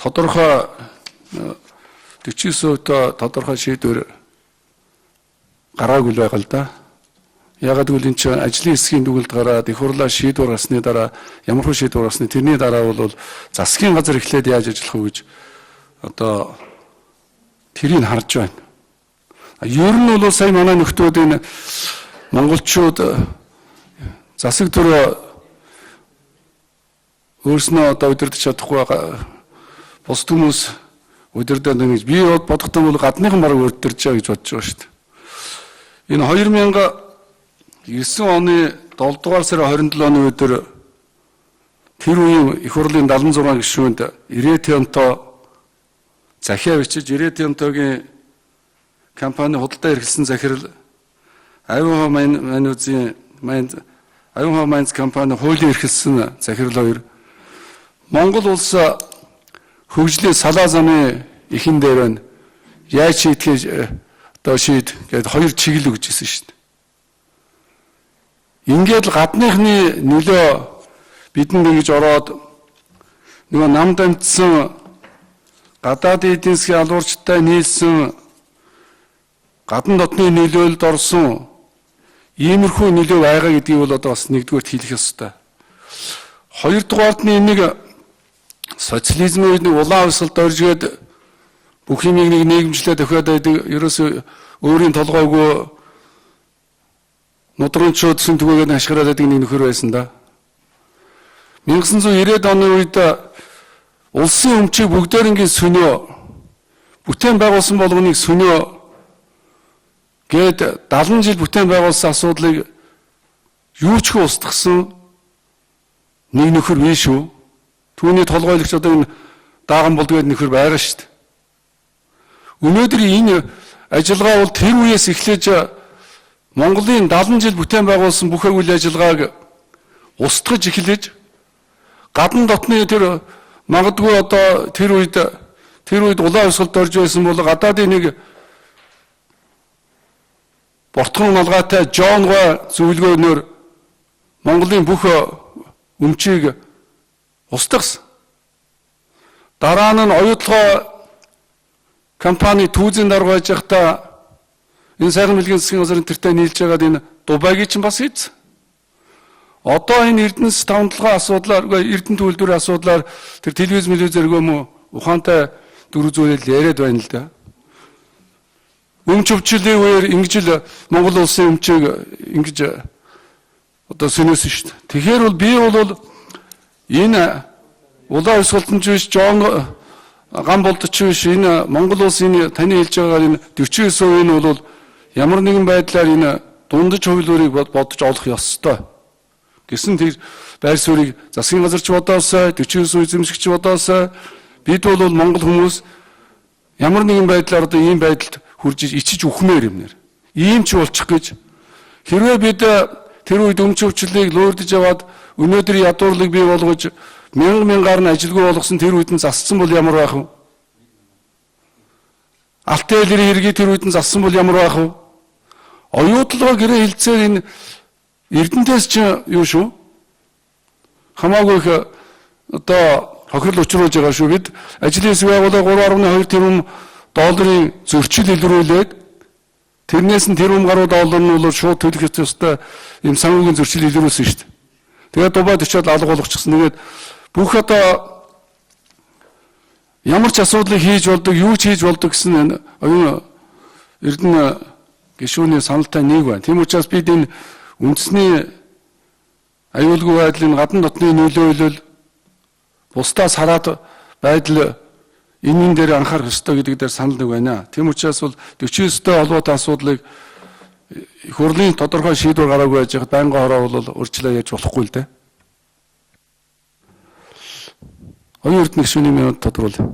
тодорхой 49% тодорхой шийдвэр гараагүй л байгаа л да. Ягаад гэвэл энэ чинь ажлын хэсгийн дүгнэлт гараад их хурлаа шийдвэр гарсны дараа ямар хөө шийдвэр гарсны тэрний дараа бол засгийн газар эхлээд яаж ажиллах вэ гэж одоо тэрийг харж байна. Ер нь бол сая манай нөхдүүд энэ монголчууд засаг төрөө өөрснөө одоо удирдах чадахгүй бус хүмүүс удирдах гэж би бодохдоо бол гадныхан бараг удирдах гэж бодож байгаа шүү дээ. Энэ 2009 оны 7 дугаар сарын 27-ны өдөр тэр үеийн их хурлын 76 гишүүнд Иретионто захиа бичиж Иретионтогийн компани худалдаа эрхэлсэн захирал Аюун Майнз компани хуулийн эрхэлсэн захирал хоёр Монгол улс хөгжлийн салаа замын эхэн дээр нь яаж шийдэх одоо шийд гэдэг хоёр чиглэл өгч ирсэн шүү дээ. Ингээд л гадныхны нөлөө бидэнд ингэж ороод нөгөө нам дамжсан гадаадын эдийн засгийн алуурчтай нийлсэн гадна дотны нөлөөлөлд орсон иймэрхүү нөлөө байгаа гэдгийг бол одоо бас нэгдүгээр хэлэх ёстой. Хоёрдугаарт нь энийг социализмын үед улаан хувьсгалд оржгээд бүх юмыг нийгэмжлээд өгөхөд байдаг ерөөсөө өөрийн толгойгүй нудрамчууд сүнтгөөгээд ашиглаад байдаг нэг нөхөр байсан да. 1990-ад оны үед улсын өмчийг бүгдээрингийн сүнөө бүтээн байгуулсан болгоныг сүнөө гээд 70 жил бүтээн байгуулсан асуудлыг юу ч хөө устгасан нэг нөхөр биш үү? Түүний толгойлогч одоо энэ дааган болдгоод нөхөр байгаа шүү дээ. Өнөөдөр энэ ажиллагаа бол тэр үеэс эхлэж Монголын 70 жил бүтээн байгуулсан бүх үйл ажиллагааг устгаж эхлэж гадна дотны тэр магадгүй одоо тэр үед улаан хувьсгалд орж байсан бол гадаадын нэг бортхон малгайтай Жонго зөвлгөөнөөр Монголын бүх өмчийг устгасан. Дараа нь оюутлогоо компани түүзийн дарга байж байхдаа энэ сайхан бэлгийн засгийн газрын тэртээ нийлж байгаад энэ Дубайг чинь бас хийсэн. Одоо энэ Эрдэнэс тавталгаа асуудлаар, Эрдэнэ төлөвлөрийн асуудлаар тэр телевиз зэрэгөө мө ухаантай дөрв зүйлэл яриад байна л да. Өмч өвчлөлийн үеэр ингэж л Монгол улсын өмчийг ингэж одоо сөнөөсөн шүү дээ. Тэгэхээр бол би бол энэ улаан хувьсгалтч биш, Жон ган болдч биш, энэ Монгол улс энэ таны хэлж байгаагаар энэ 49% нь бол ямар нэгэн байдлаар энэ дундаж хувилбарыг бодож олох ёстой. Гэсэн тэр байр суурийг засгийн газарч бодоосоо, 49% эзэмшигч бодоосоо бид бол Монгол хүмүүс ямар нэгэн байдлаар одоо ийм байдалд хүрж ичиж үхмээр юмнэр. Ийм ч болчих гэж хэрвээ бид тэр үед өмч өвчлөлийг луурдж яваад өнөөдөр ядуурлыг бий болгож мянгаар нь ажилгүй болгосон тэр үед нь зассан бол ямар байх вэ? Алтай хэлрийн хэргийг тэр үед нь зассан бол ямар байх вэ? Оюутлогоо гэрээ хилцээр энэ Эрдэнэтэйс ч юу шүү? Хамаагүй их одоо хохирол учруулж байгаа шүү. Бид ажлын хэсэг байгууллага 3.2 тэрбум долларын зөрчил илрүүлээд тэрнээс нь тэрбум гаруй доллар нь бол шууд төлөх ёстой юм санхүүгийн зөрчил илрүүлсэн шүү дээ. Тэгээд Дубайд очиод алга болгочихсон. Тэгээд бүх одоо ямар ч асуудлыг хийж болдог, юу ч хийж болдог гэсэн оюун Эрдэнэ гишүүний саналтай нэг байна. Тийм учраас бид энэ үндэсний аюулгүй байдлын гадна дотны нөлөөлөл бусдаас хараад байдал энэ дээр анхаарах ёстой гэдэг дээр санал нэг байна. Тийм учраас бол 49-тэй холбоотой асуудлыг их хурлын тодорхой шийдвэр гараагүй байж байхад байнгын хороо бол урьдчилан яаж болохгүй л дээ. Оюун эрдэнэ гишүүний минут тодруулъя.